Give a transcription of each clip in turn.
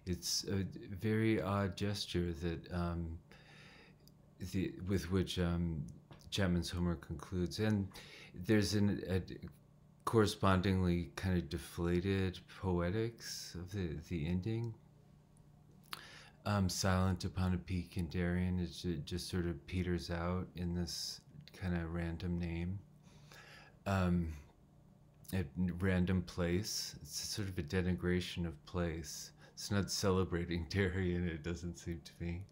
it's a very odd gesture that with which Chapman's Homer concludes, and there's a correspondingly kind of deflated poetics of the ending. Silent upon a peak in Darien, it just sort of peters out in this kind of random name, a random place. It's sort of a denigration of place. It's not celebrating Darien, it doesn't seem to me,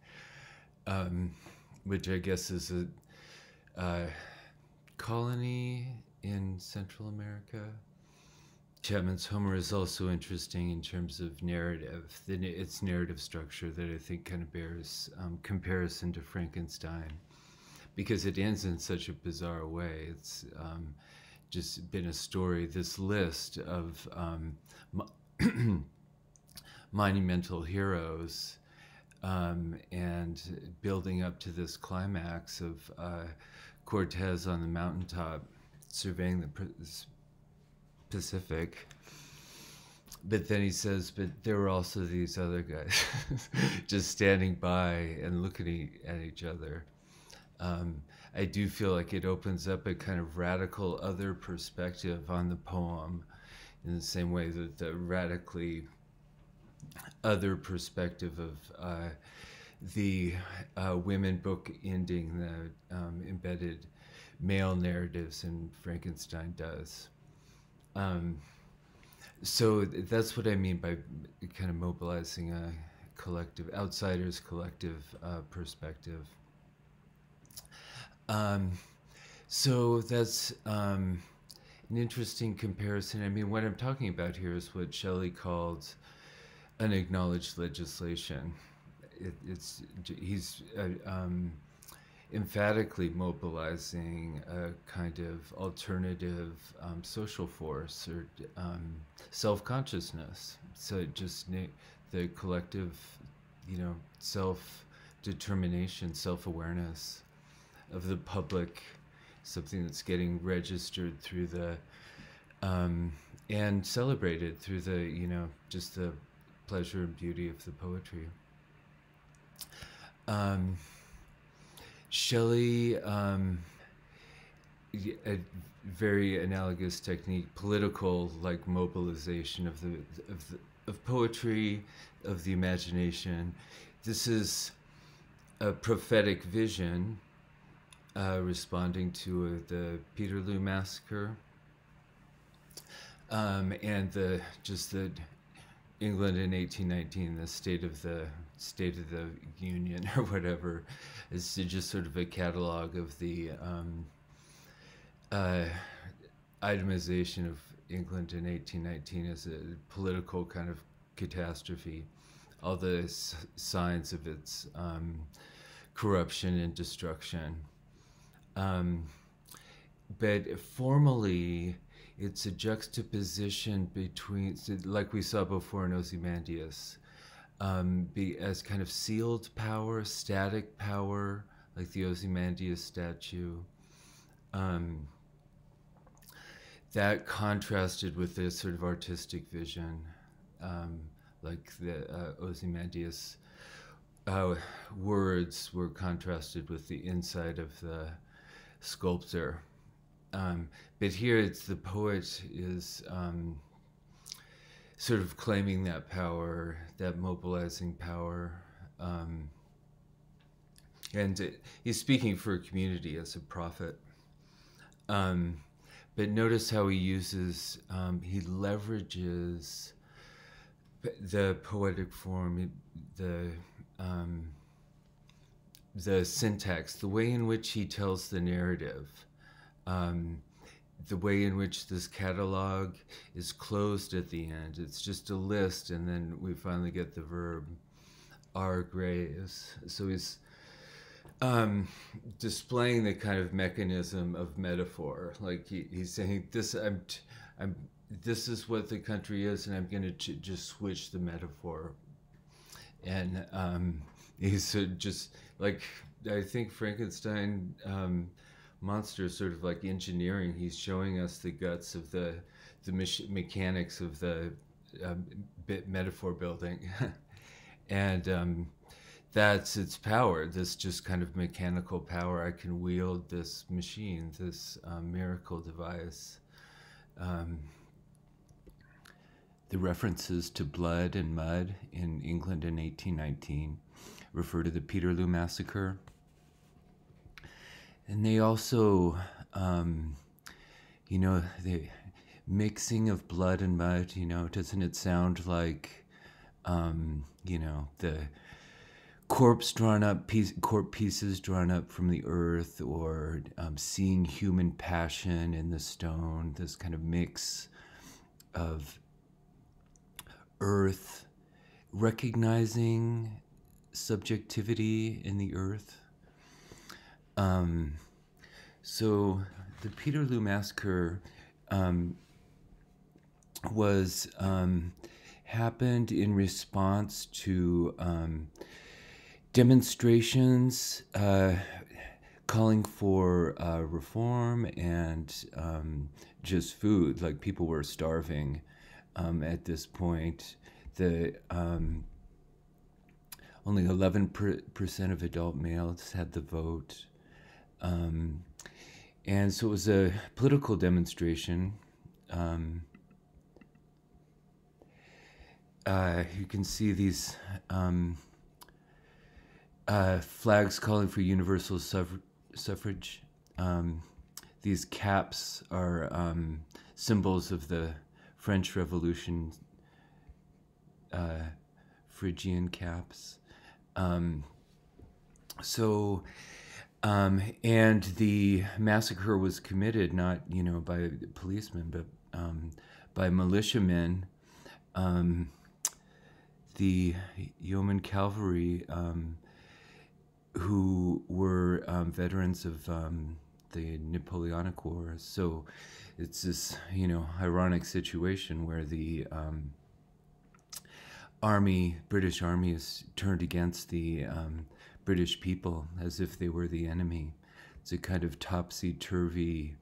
which I guess is a colony in Central America. Chapman's Homer is also interesting in terms of narrative, its narrative structure that I think kind of bears comparison to Frankenstein, because it ends in such a bizarre way. It's just been a story, this list of monumental heroes, and building up to this climax of Cortez on the mountaintop surveying the Pacific. But then he says, but there were also these other guys just standing by and looking at each other. I do feel like it opens up a kind of radical other perspective on the poem, in the same way that the radically other perspective of the women book ending, the embedded male narratives in Frankenstein does. So that's what I mean by kind of mobilizing a collective, outsider's collective perspective. So that's an interesting comparison. I mean, what I'm talking about here is what Shelley called unacknowledged legislation. He's emphatically mobilizing a kind of alternative social force or self-consciousness. So just the collective, self-determination, self-awareness of the public, something that's getting registered through the and celebrated through the just the pleasure and beauty of the poetry. Shelley, a very analogous technique, political like mobilization of poetry, of the imagination. This is a prophetic vision, responding to the Peterloo Massacre, and the England in 1819, the State of the Union or whatever, is just sort of a catalog of the itemization of England in 1819 as a political kind of catastrophe, all the signs of its corruption and destruction. But formally, it's a juxtaposition between, like we saw before in Ozymandias, as kind of sealed power, static power, like the Ozymandias statue. That contrasted with this sort of artistic vision, like the Ozymandias words were contrasted with the inside of the sculptor. But here it's the poet is sort of claiming that power, that mobilizing power. And he's speaking for a community as a prophet. But notice how he uses, he leverages the poetic form, the syntax, the way in which he tells the narrative, the way in which this catalog is closed at the end. It's just a list, and then we finally get the verb, our graves. So he's displaying the kind of mechanism of metaphor. Like he's saying, this is what the country is, and I'm going to just switch the metaphor. And he's just like, I think Frankenstein monster is sort of like engineering. He's showing us the guts of the mechanics of the metaphor building. And that's its power, this just kind of mechanical power. I can wield this machine, this miracle device. The references to blood and mud in England in 1819 refer to the Peterloo Massacre. And they also, the mixing of blood and mud, doesn't it sound like, the corpse pieces drawn up from the earth, or seeing human passion in the stone, this kind of mix of earth, recognizing subjectivity in the earth. So the Peterloo Massacre was happened in response to demonstrations calling for reform and just food. Like, people were starving at this point. The only 11% of adult males had the vote. And so it was a political demonstration. You can see these flags calling for universal suffrage. These caps are symbols of the French Revolution, Phrygian caps. And the massacre was committed not, by policemen, but by militiamen. The yeoman cavalry, who were veterans of the Napoleonic Wars. So it's this, ironic situation where the British Army is turned against the British people as if they were the enemy. It's a kind of topsy-turvy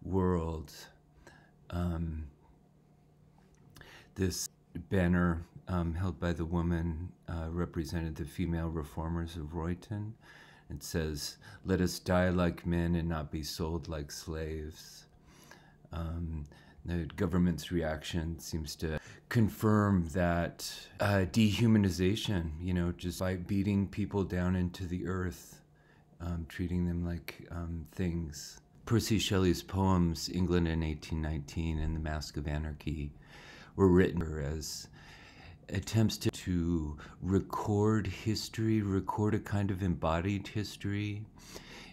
world. This banner held by the woman represented the female reformers of Royton. It says, "Let us die like men and not be sold like slaves." The government's reaction seems to confirm that dehumanization, just by beating people down into the earth, treating them like things. Percy Shelley's poems, England in 1819 and The Mask of Anarchy, were written as attempts to record history, record a kind of embodied history,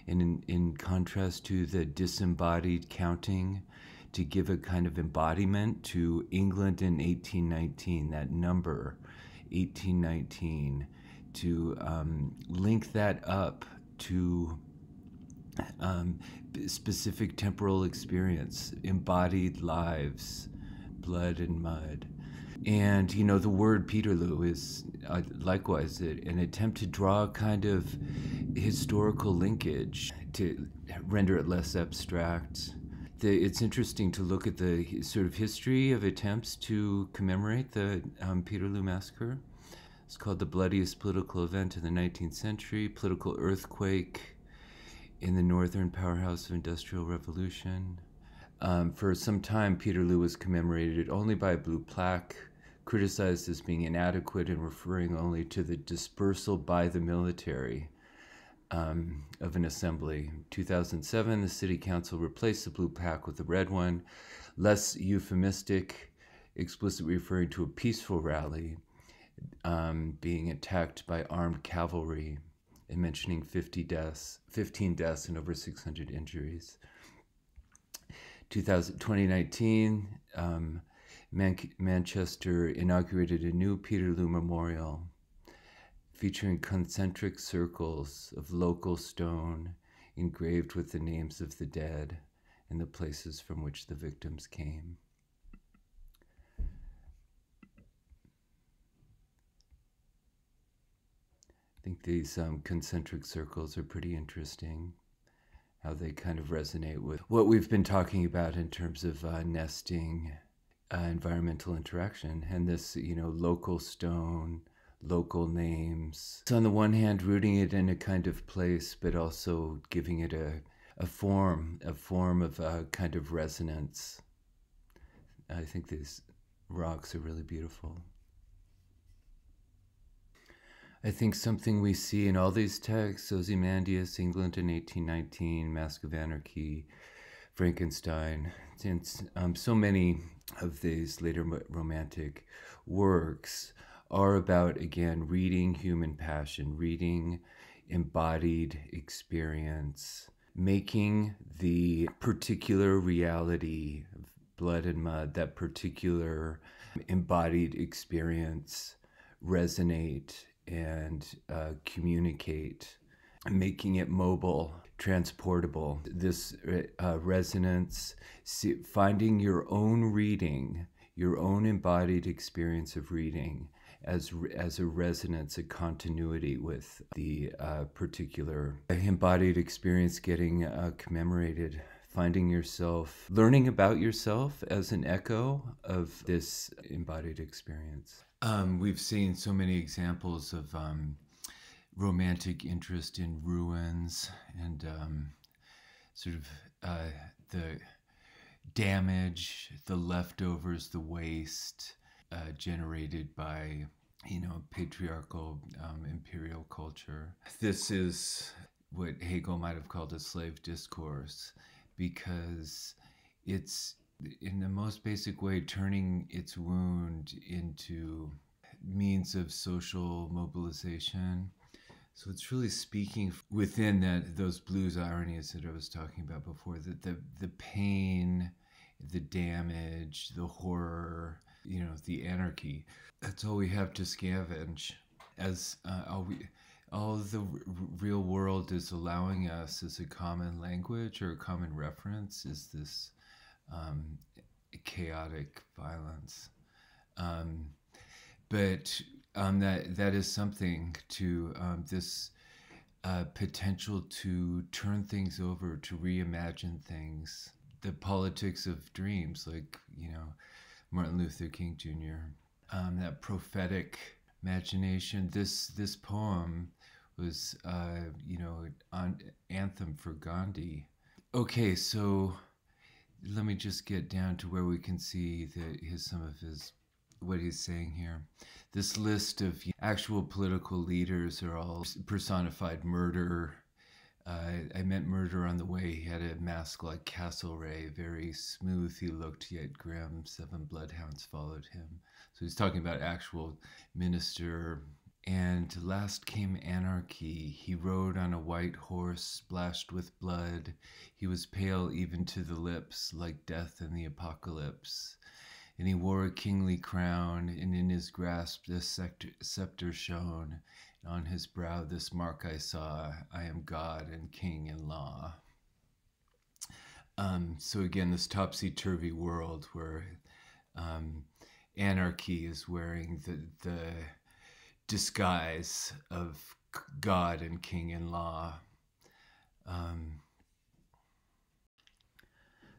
and in contrast to the disembodied counting, to give a kind of embodiment to England in 1819, that number, 1819, to link that up to specific temporal experience, embodied lives, blood and mud. And, the word Peterloo is likewise an attempt to draw a kind of historical linkage, to render it less abstract. It's interesting to look at the sort of history of attempts to commemorate the Peterloo Massacre. It's called the bloodiest political event of the 19th century, political earthquake in the northern powerhouse of industrial revolution. For some time, Peterloo was commemorated only by a blue plaque, criticized as being inadequate and referring only to the dispersal by the military of an assembly. In 2007, the city council replaced the blue plaque with a red one, less euphemistic, explicitly referring to a peaceful rally being attacked by armed cavalry, and mentioning 15 deaths and over 600 injuries. 2019, Manchester inaugurated a new Peterloo Memorial featuring concentric circles of local stone engraved with the names of the dead and the places from which the victims came. I think these concentric circles are pretty interesting, how they kind of resonate with what we've been talking about in terms of nesting, environmental interaction, and this, local stone, local names. So on the one hand, rooting it in a kind of place, but also giving it a form of a kind of resonance. I think these rocks are really beautiful. I think something we see in all these texts, Ozymandias, England in 1819, Mask of Anarchy, Frankenstein, since so many of these later romantic works are about, again, reading human passion, reading embodied experience, making the particular reality of blood and mud, that particular embodied experience, resonate and communicate, making it mobile, transportable. This resonance, finding your own reading, your own embodied experience of reading as a resonance, a continuity with the particular embodied experience getting commemorated. Finding yourself, learning about yourself as an echo of this embodied experience. We've seen so many examples of romantic interest in ruins and sort of the damage, the leftovers, the waste generated by, patriarchal imperial culture. This is what Hegel might have called a slave discourse, because it's, in the most basic way, turning its wound into means of social mobilization. So it's really speaking within those blues ironies that I was talking about before, that the pain, the damage, the horror, the anarchy. That's all we have to scavenge. As all the real world is allowing us as a common language or a common reference is this chaotic violence. But that is something to this potential to turn things over, to reimagine things. The politics of dreams, like, Martin Luther King Jr. That prophetic imagination. This poem was, an anthem for Gandhi. Okay, so let me just get down to where we can see what he's saying here. This list of actual political leaders are all personified murder. I meant murder on the way. He had a mask like Castlereagh, very smooth he looked, yet grim. 7 bloodhounds followed him. So he's talking about actual minister. And last came anarchy. He rode on a white horse splashed with blood. He was pale even to the lips, like death in the apocalypse. And he wore a kingly crown, and in his grasp the scepter shone. And on his brow this mark I saw, I am God and King in law. So again, this topsy-turvy world where anarchy is wearing the disguise of God and King in law.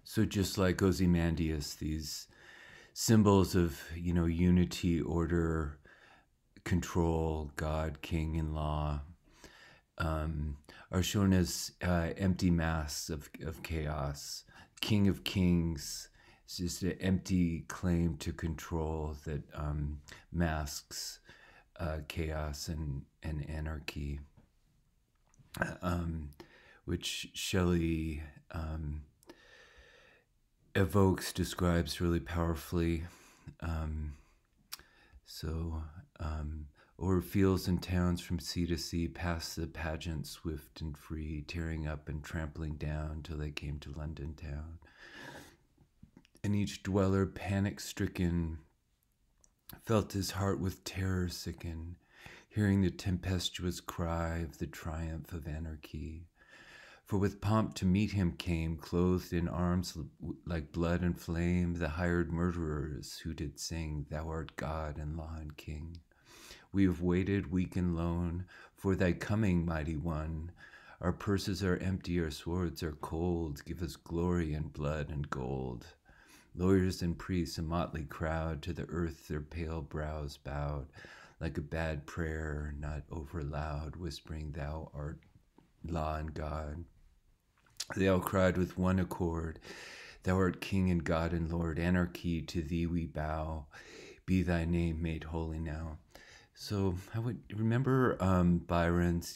So just like Ozymandias, these symbols of, unity, order, control, God, King in law, are shown as empty masks of chaos. King of Kings is just an empty claim to control that masks chaos and anarchy, which Shelley describes really powerfully. O'er fields and towns from sea to sea, past the pageant swift and free, tearing up and trampling down till they came to London town. And each dweller, panic-stricken, felt his heart with terror sicken, hearing the tempestuous cry of the triumph of anarchy. For with pomp to meet him came, clothed in arms like blood and flame, the hired murderers who did sing, Thou art God and law and King. We have waited, weak and lone, for thy coming, mighty one. Our purses are empty, our swords are cold. Give us glory and blood and gold. Lawyers and priests, a motley crowd, to the earth their pale brows bowed. like a bad prayer, not over loud, whispering, "Thou art law and God." They all cried with one accord, "Thou art King and God and Lord, anarchy, to thee we bow, be thy name made holy now." So I would remember Byron's,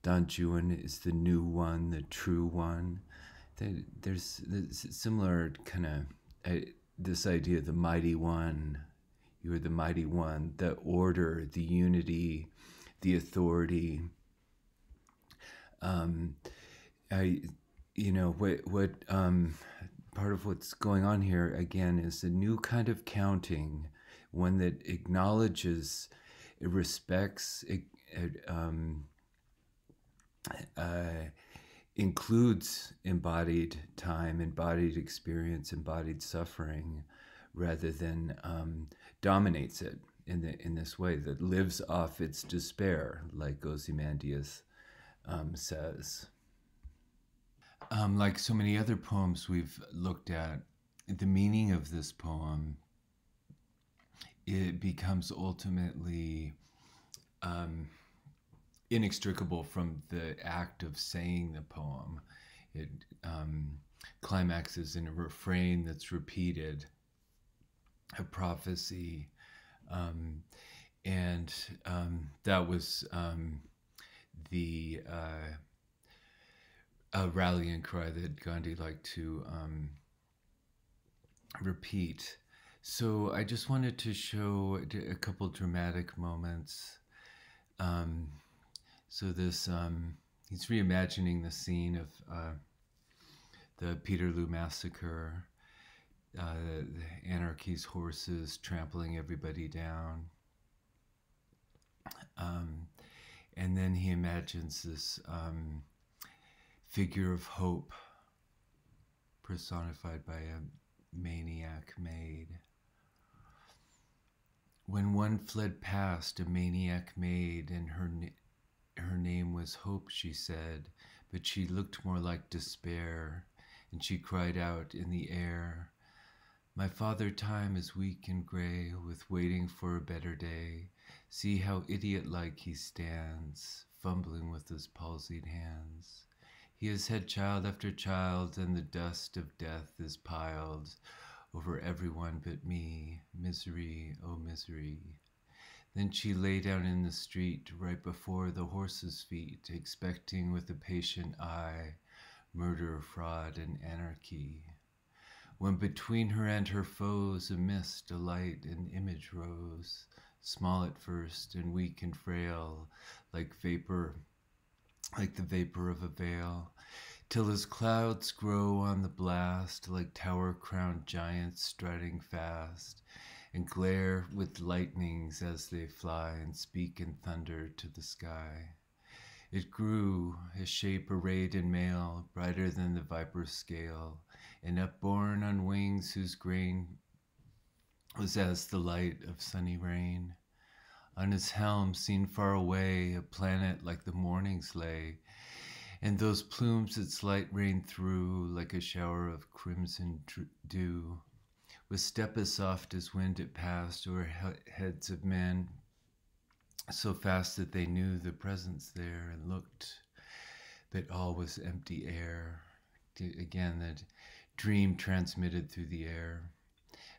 Don Juan is the new one, the true one. There's similar kind of this idea of the mighty one. You are the mighty one, the order, the unity, the authority. What part of what's going on here again is a new kind of counting, one that acknowledges, it respects, includes embodied time, embodied experience, embodied suffering, rather than dominates it in this way that lives off its despair, like Ozymandias says. Like so many other poems we've looked at, the meaning of this poem, it becomes ultimately inextricable from the act of saying the poem. It climaxes in a refrain that's repeated, a prophecy, and that was the rallying cry that Gandhi liked to repeat. So I just wanted to show a couple dramatic moments. So this, he's reimagining the scene of the Peterloo Massacre, the anarchy's horses trampling everybody down. And then he imagines this figure of hope personified by a maniac maid. When one fled past, a maniac maid, and her name was Hope, she said, but she looked more like despair, and she cried out in the air, "My father time is weak and gray, with waiting for a better day. See how idiot-like he stands, fumbling with his palsied hands. He has had child after child, and the dust of death is piled over everyone but me. Misery, oh misery." Then she lay down in the street, right before the horses' feet, expecting with a patient eye murder, fraud, and anarchy. When between her and her foes a mist, a light, an image rose, small at first and weak and frail, like vapor, like the vapor of a veil, till as clouds grow on the blast, like tower-crowned giants striding fast, and glare with lightnings as they fly and speak in thunder to the sky. It grew, a shape arrayed in mail, brighter than the viper's scale, and upborne on wings whose grain was as the light of sunny rain. On his helm, seen far away, a planet like the morning's lay, and those plumes its light rained through like a shower of crimson dew. With step as soft as wind it passed o'er heads of men, so fast that they knew the presence there and looked, but all was empty air. Again, that dream transmitted through the air.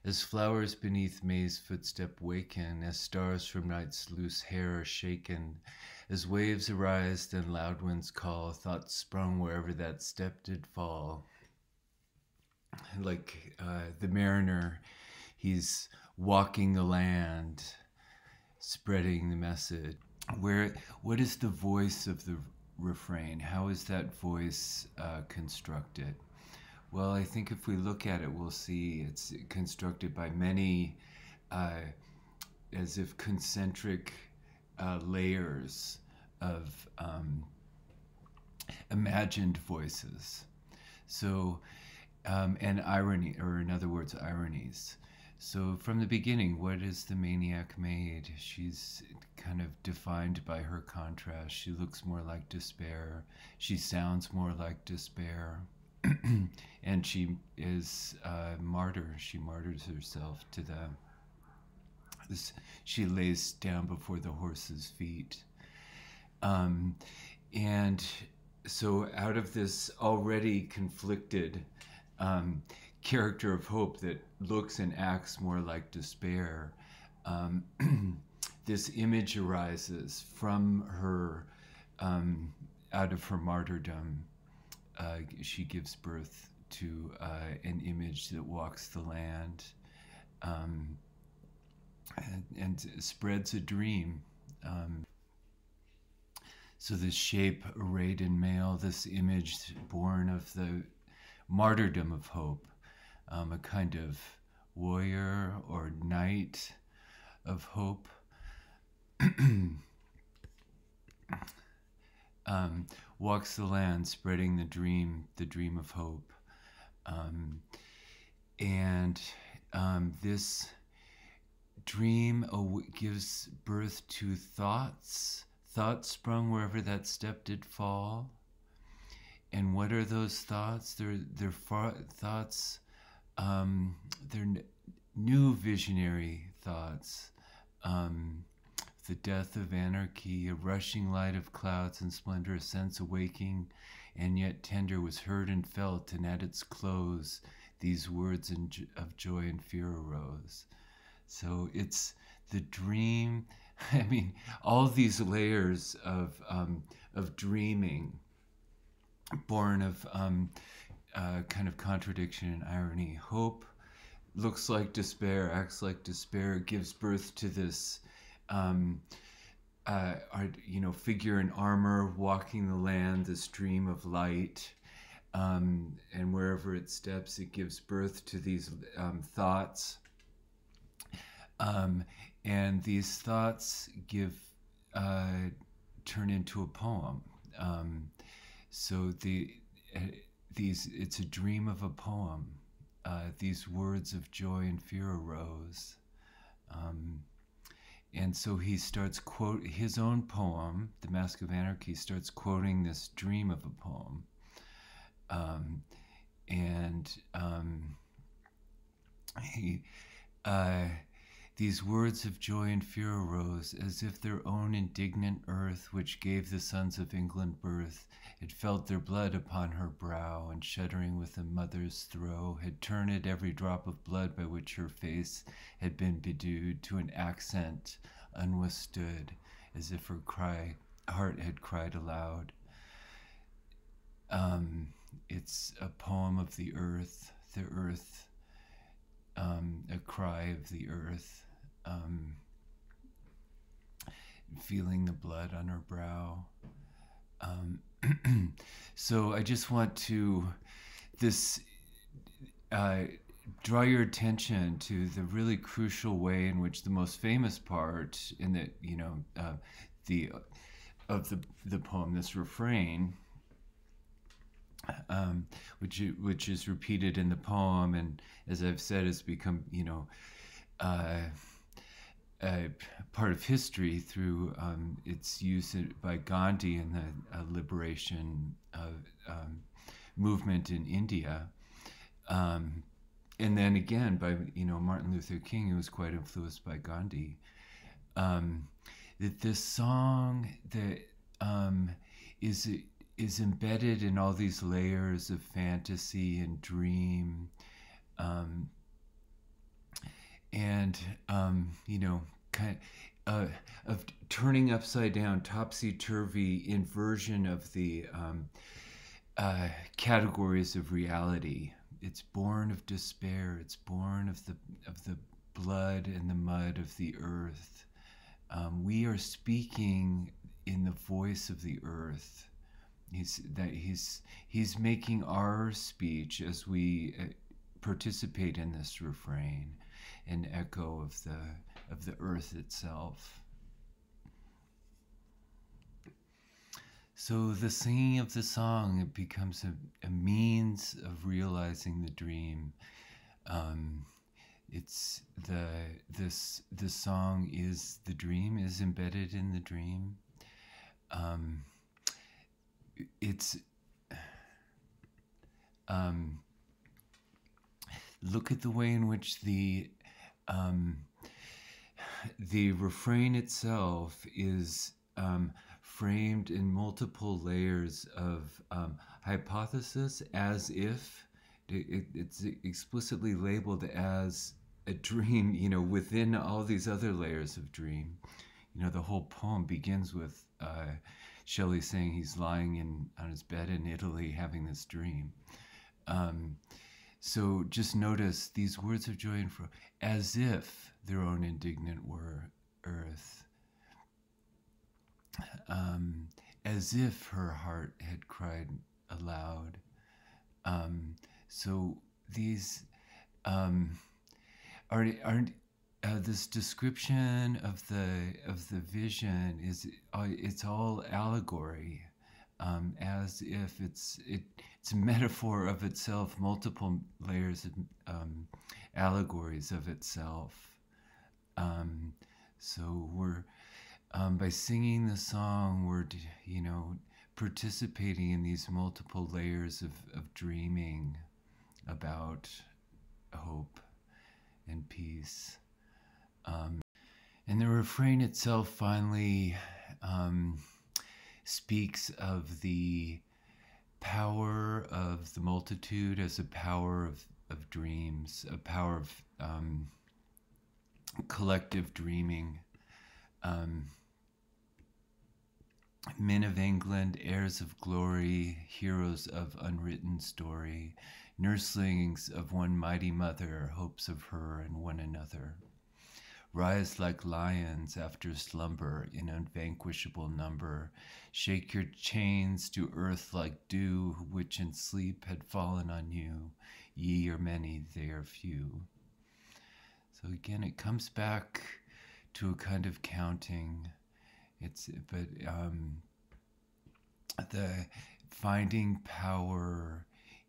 As flowers beneath May's footstep waken, as stars from night's loose hair are shaken, as waves arise and loud winds call, thoughts sprung wherever that step did fall. Like the mariner, he's walking the land, spreading the message. What is the voice of the refrain? How is that voice constructed? Well, I think if we look at it, we'll see it's constructed by many, as if concentric layers of imagined voices. So, and irony, or in other words, ironies. So from the beginning, what is the maniac maid? She's kind of defined by her contrast. She looks more like despair. She sounds more like despair. And she is a martyr. She martyrs herself to This, she lays down before the horse's feet. And so out of this already conflicted character of hope that looks and acts more like despair, this image arises from her, out of her martyrdom. She gives birth to an image that walks the land, and spreads a dream. So this shape arrayed in mail, this image born of the martyrdom of hope, a kind of warrior or knight of hope, walks the land spreading the dream of hope. And this dream gives birth to thoughts sprung wherever that step did fall. And what are those thoughts? They're thoughts, they're new visionary thoughts. The death of anarchy, a rushing light of clouds and splendor, a sense awaking and yet tender was heard and felt, and at its close these words of joy and fear arose. So it's the dream. I mean, all these layers of dreaming, born of kind of contradiction and irony. Hope looks like despair, acts like despair, gives birth to this, figure in armor walking the land, this dream of light. And wherever it steps, it gives birth to these thoughts. And these thoughts turn into a poem. So it's a dream of a poem. These words of joy and fear arose. And so he starts his own poem, The Mask of Anarchy, starts quoting this dream of a poem. These words of joy and fear arose, as if their own indignant earth, which gave the sons of England birth, had felt their blood upon her brow, and shuddering with a mother's throe, had turned every drop of blood by which her face had been bedewed to an accent unwithstood, as if her heart had cried aloud. It's a poem of the earth, a cry of the earth, feeling the blood on her brow. So I just want to draw your attention to the really crucial way in which the most famous part in the poem, this refrain, which is repeated in the poem, and as I've said, has become a part of history through its use by Gandhi in the liberation movement in India, and then again by Martin Luther King, who was quite influenced by Gandhi. That this song that is embedded in all these layers of fantasy and dream, kind of turning upside down, topsy-turvy inversion of the categories of reality. It's born of despair. It's born of the blood and the mud of the earth. We are speaking in the voice of the earth. He's making our speech as we participate in this refrain, an echo of the earth itself. So the singing of the song, it becomes a means of realizing the dream. It's the song is the dream, is embedded in the dream. Look at the way in which the the refrain itself is framed in multiple layers of hypothesis, as if it's explicitly labeled as a dream, within all these other layers of dream. The whole poem begins with Shelley saying he's lying on his bed in Italy having this dream. So just notice these words of joy and fro, as if their own indignant were earth, as if her heart had cried aloud. So these aren't this description of the vision is it's all allegory, as if it's a metaphor of itself, multiple layers of allegories of itself. So we're by singing the song, we're participating in these multiple layers of dreaming about hope and peace. And the refrain itself finally speaks of the power of the multitude as a power of dreams, a power of collective dreaming. Men of England, heirs of glory, heroes of unwritten story, nurslings of one mighty mother, hopes of her and one another. Rise like lions after slumber in unvanquishable number. Shake your chains to earth like dew, which in sleep had fallen on you. Ye are many, they are few. So again, it comes back to a kind of counting. The finding power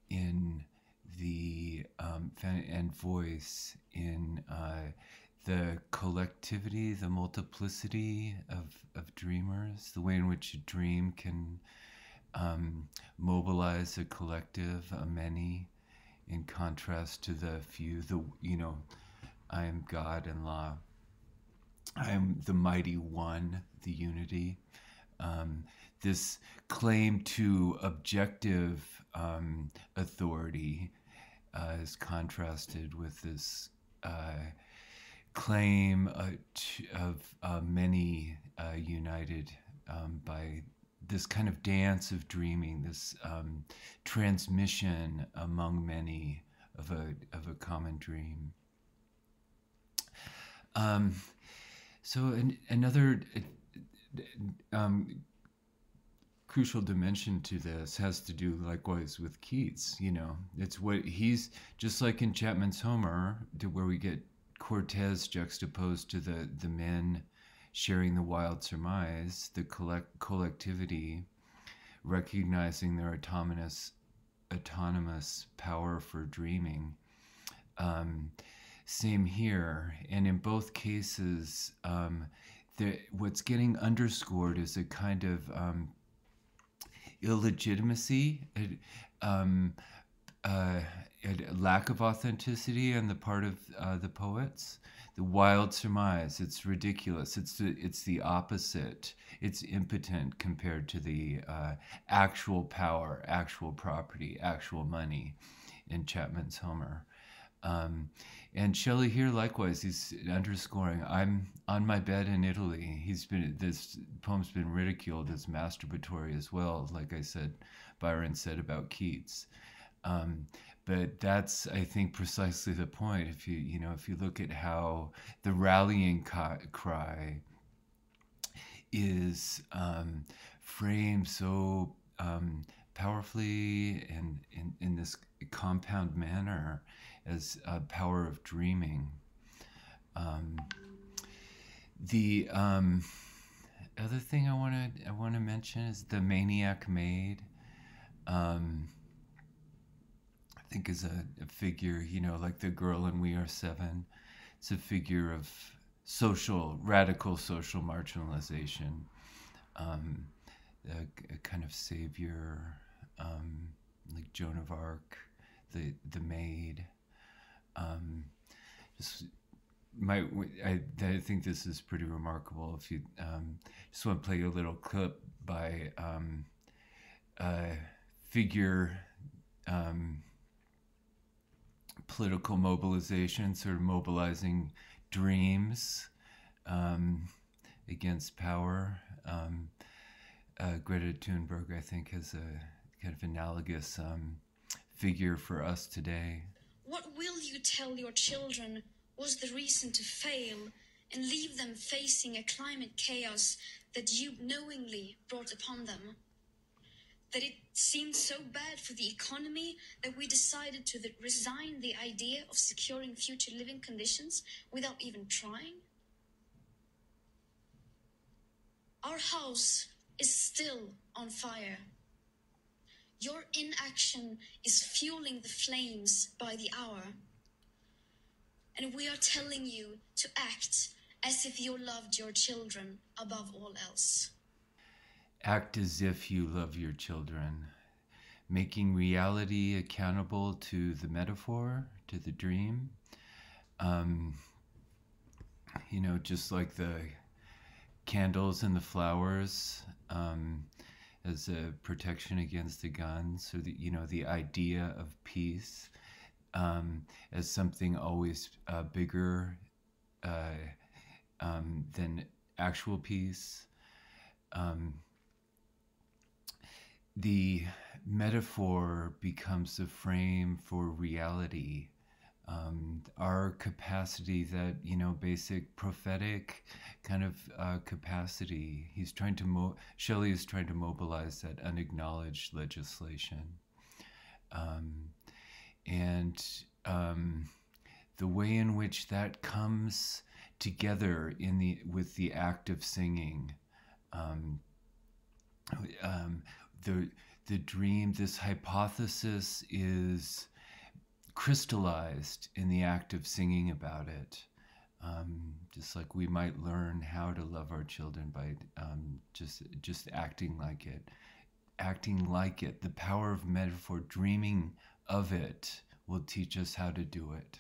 in the and voice in the collectivity, the multiplicity of dreamers, the way in which a dream can mobilize a collective, a many, in contrast to the few. I am God and law. I am the mighty one, the unity. This claim to objective authority is contrasted with this claim of many united by this kind of dance of dreaming, this transmission among many of a common dream. So another crucial dimension to this has to do likewise with Keats. It's what he's, just like in Chapman's Homer, where we get Cortez juxtaposed to the men sharing the wild surmise, the collectivity recognizing their autonomous power for dreaming. Same here, and in both cases, what's getting underscored is a kind of illegitimacy, a lack of authenticity on the part of the poets. The wild surmise, it's ridiculous. It's the opposite. It's impotent compared to the actual power, actual property, actual money in Chapman's Homer. And Shelley here, likewise, he's underscoring, I'm on my bed in Italy. This poem's been ridiculed as masturbatory as well, like I said, Byron said about Keats. But that's, I think, precisely the point. If you look at how the rallying cry is framed so powerfully and in this compound manner as a power of dreaming. The other thing I want to mention is the maniac maid. I think is a figure, like the girl in We Are Seven. It's a figure of radical social marginalization, a kind of savior, like Joan of Arc, the maid. Just I think this is pretty remarkable. If you just want to play a little clip by figure political mobilization, sort of mobilizing dreams against power. Greta Thunberg, I think, has a kind of analogous figure for us today. What will you tell your children was the reason to fail and leave them facing a climate chaos that you knowingly brought upon them? That it seemed so bad for the economy that we decided to resign the idea of securing future living conditions without even trying? Our house is still on fire. Your inaction is fueling the flames by the hour. And we are telling you to act as if you loved your children above all else. Act as if you love your children, making reality accountable to the metaphor, to the dream. Just like the candles and the flowers as a protection against the guns, or the idea of peace as something always bigger than actual peace. The metaphor becomes the frame for reality. Our capacity, that basic prophetic kind of capacity. Shelley is trying to mobilize that unacknowledged legislation, and the way in which that comes together with the act of singing. The dream, this hypothesis, is crystallized in the act of singing about it. Just like we might learn how to love our children by just acting like it. The power of metaphor, dreaming of it, will teach us how to do it.